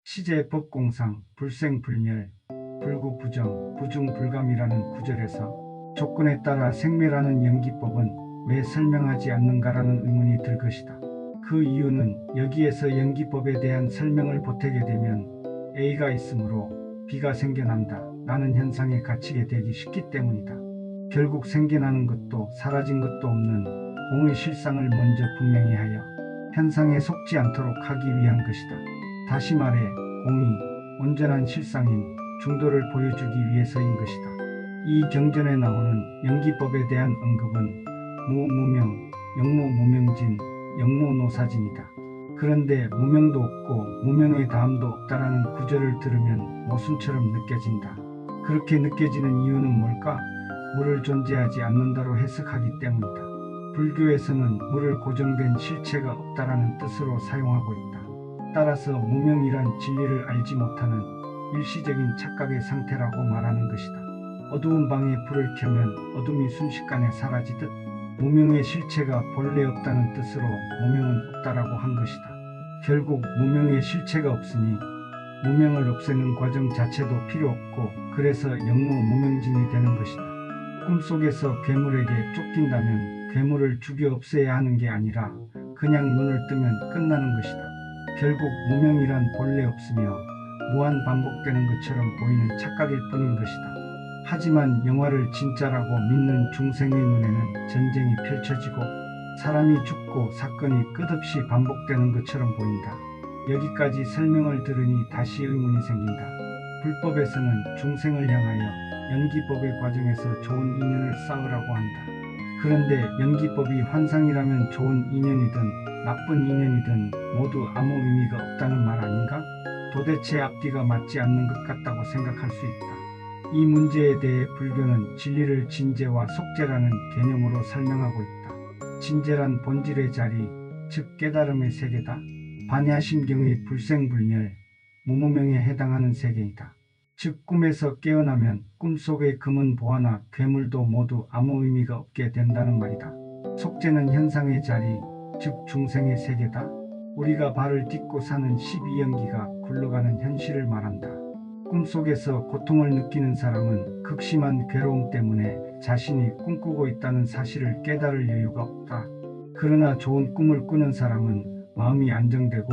시제법공상 불생불멸 불구부정 부중불감이라는 구절에서 조건에 따라 생멸하는 연기법은 왜 설명하지 않는가라는 의문이 들 것이다. 그 이유는 여기에서 연기법에 대한 설명을 보태게 되면 A가 있으므로 B가 생겨난다 라는 현상에 갇히게 되기 쉽기 때문이다. 결국 생겨나는 것도 사라진 것도 없는 공의 실상을 먼저 분명히 하여 현상에 속지 않도록 하기 위한 것이다. 다시 말해 공이 온전한 실상인 중도를 보여주기 위해서인 것이다. 이 경전에 나오는 연기법에 대한 언급은 무무명, 영무무명진, 영무노사진이다. 그런데 무명도 없고 무명의 다음도 없다라는 구절을 들으면 모순처럼 느껴진다. 그렇게 느껴지는 이유는 뭘까? 물을 존재하지 않는다로 해석하기 때문이다. 불교에서는 물을 고정된 실체가 없다라는 뜻으로 사용하고 있다. 따라서 무명이란 진리를 알지 못하는 일시적인 착각의 상태라고 말하는 것이다. 어두운 방에 불을 켜면 어둠이 순식간에 사라지듯 무명의 실체가 본래 없다는 뜻으로 무명은 없다라고 한 것이다. 결국 무명의 실체가 없으니 무명을 없애는 과정 자체도 필요 없고 그래서 영무무명진이 되는 것이다. 꿈속에서 괴물에게 쫓긴다면 괴물을 죽여 없애야 하는 게 아니라 그냥 눈을 뜨면 끝나는 것이다. 결국 무명이란 본래 없으며 무한 반복되는 것처럼 보이는 착각일 뿐인 것이다. 하지만 영화를 진짜라고 믿는 중생의 눈에는 전쟁이 펼쳐지고 사람이 죽고 사건이 끝없이 반복되는 것처럼 보인다. 여기까지 설명을 들으니 다시 의문이 생긴다. 불법에서는 중생을 향하여 연기법의 과정에서 좋은 인연을 쌓으라고 한다. 그런데 연기법이 환상이라면 좋은 인연이든 나쁜 인연이든 모두 아무 의미가 없다는 말 아닌가? 도대체 앞뒤가 맞지 않는 것 같다고 생각할 수 있다. 이 문제에 대해 불교는 진리를 진재와 속재라는 개념으로 설명하고 있다. 진재란 본질의 자리, 즉 깨달음의 세계다. 반야심경의 불생불멸, 무무명에 해당하는 세계이다. 즉 꿈에서 깨어나면 꿈속의 금은 보화나 괴물도 모두 아무 의미가 없게 된다는 말이다. 속재는 현상의 자리, 즉 중생의 세계다. 우리가 발을 딛고 사는 12연기가 굴러가는 현실을 말한다. 꿈속에서 고통을 느끼는 사람은 극심한 괴로움 때문에 자신이 꿈꾸고 있다는 사실을 깨달을 여유가 없다. 그러나 좋은 꿈을 꾸는 사람은 마음이 안정되고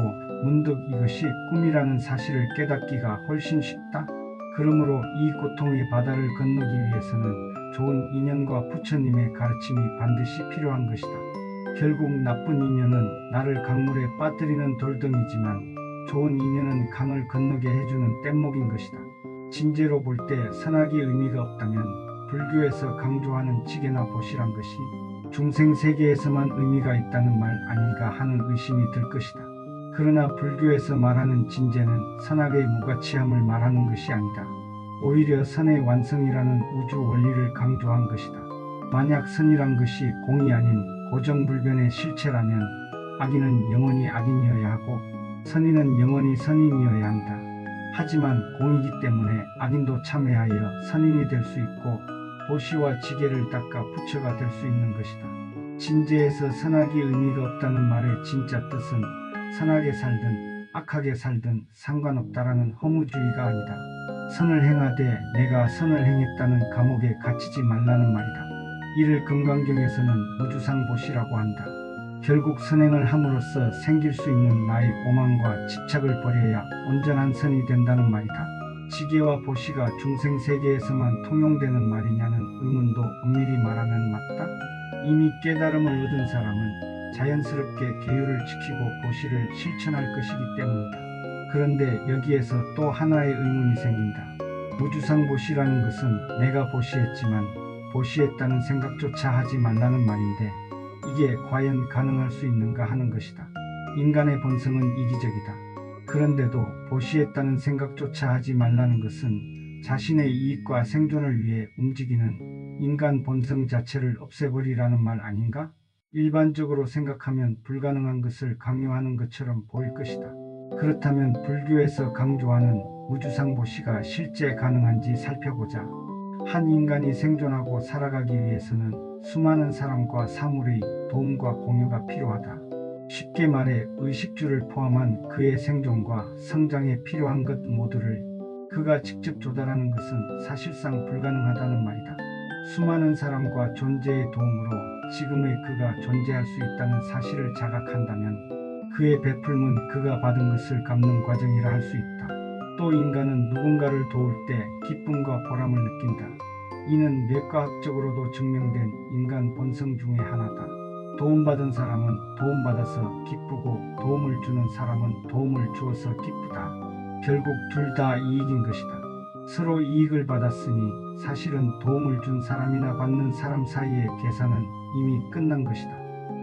문득 이것이 꿈이라는 사실을 깨닫기가 훨씬 쉽다. 그러므로 이 고통의 바다를 건너기 위해서는 좋은 인연과 부처님의 가르침이 반드시 필요한 것이다. 결국 나쁜 인연은 나를 강물에 빠뜨리는 돌덩이지만 좋은 인연은 강을 건너게 해주는 뗏목인 것이다. 진재로 볼 때 선악이 의미가 없다면 불교에서 강조하는 지게나 보시란 것이 중생 세계에서만 의미가 있다는 말 아닌가 하는 의심이 들 것이다. 그러나 불교에서 말하는 진재는 선악의 무가치함을 말하는 것이 아니다. 오히려 선의 완성이라는 우주 원리를 강조한 것이다. 만약 선이란 것이 공이 아닌 고정불변의 실체라면 악인은 영원히 악인이어야 하고 선인은 영원히 선인이어야 한다. 하지만 공이기 때문에 악인도 참회하여 선인이 될 수 있고 보시와 지게를 닦아 부처가 될 수 있는 것이다. 진재에서 선악이 의미가 없다는 말의 진짜 뜻은 선하게 살든 악하게 살든 상관없다라는 허무주의가 아니다. 선을 행하되 내가 선을 행했다는 감옥에 갇히지 말라는 말이다. 이를 금강경에서는 무주상보시라고 한다. 결국 선행을 함으로써 생길 수 있는 나의 오만과 집착을 버려야 온전한 선이 된다는 말이다. 지게와 보시가 중생세계에서만 통용되는 말이냐는 의문도 엄밀히 말하면 맞다. 이미 깨달음을 얻은 사람은 자연스럽게 계율을 지키고 보시를 실천할 것이기 때문이다. 그런데 여기에서 또 하나의 의문이 생긴다. 무주상보시라는 것은 내가 보시했지만 보시했다는 생각조차 하지 말라는 말인데 이게 과연 가능할 수 있는가 하는 것이다. 인간의 본성은 이기적이다. 그런데도 보시했다는 생각조차 하지 말라는 것은 자신의 이익과 생존을 위해 움직이는 인간 본성 자체를 없애버리라는 말 아닌가? 일반적으로 생각하면 불가능한 것을 강요하는 것처럼 보일 것이다. 그렇다면 불교에서 강조하는 무주상보시가 실제 가능한지 살펴보자. 한 인간이 생존하고 살아가기 위해서는 수많은 사람과 사물의 도움과 공유가 필요하다. 쉽게 말해 의식주를 포함한 그의 생존과 성장에 필요한 것 모두를 그가 직접 조달하는 것은 사실상 불가능하다는 말이다. 수많은 사람과 존재의 도움으로 지금의 그가 존재할 수 있다는 사실을 자각한다면 그의 베풀음은 그가 받은 것을 갚는 과정이라 할 수 있다. 또 인간은 누군가를 도울 때 기쁨과 보람을 느낀다. 이는 뇌과학적으로도 증명된 인간 본성 중의 하나다. 도움받은 사람은 도움받아서 기쁘고 도움을 주는 사람은 도움을 주어서 기쁘다. 결국 둘 다 이익인 것이다. 서로 이익을 받았으니 사실은 도움을 준 사람이나 받는 사람 사이의 계산은 이미 끝난 것이다.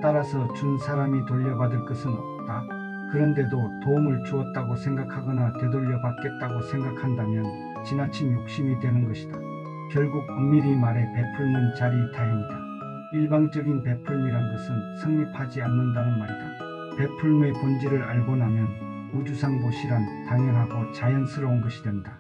따라서 준 사람이 돌려받을 것은 없다. 그런데도 도움을 주었다고 생각하거나 되돌려 받겠다고 생각한다면 지나친 욕심이 되는 것이다. 결국 엄밀히 말해 베풀면 자리타임이다. 일방적인 베풀미란 것은 성립하지 않는다는 말이다. 베풀미의 본질을 알고 나면 우주상보시란 당연하고 자연스러운 것이 된다.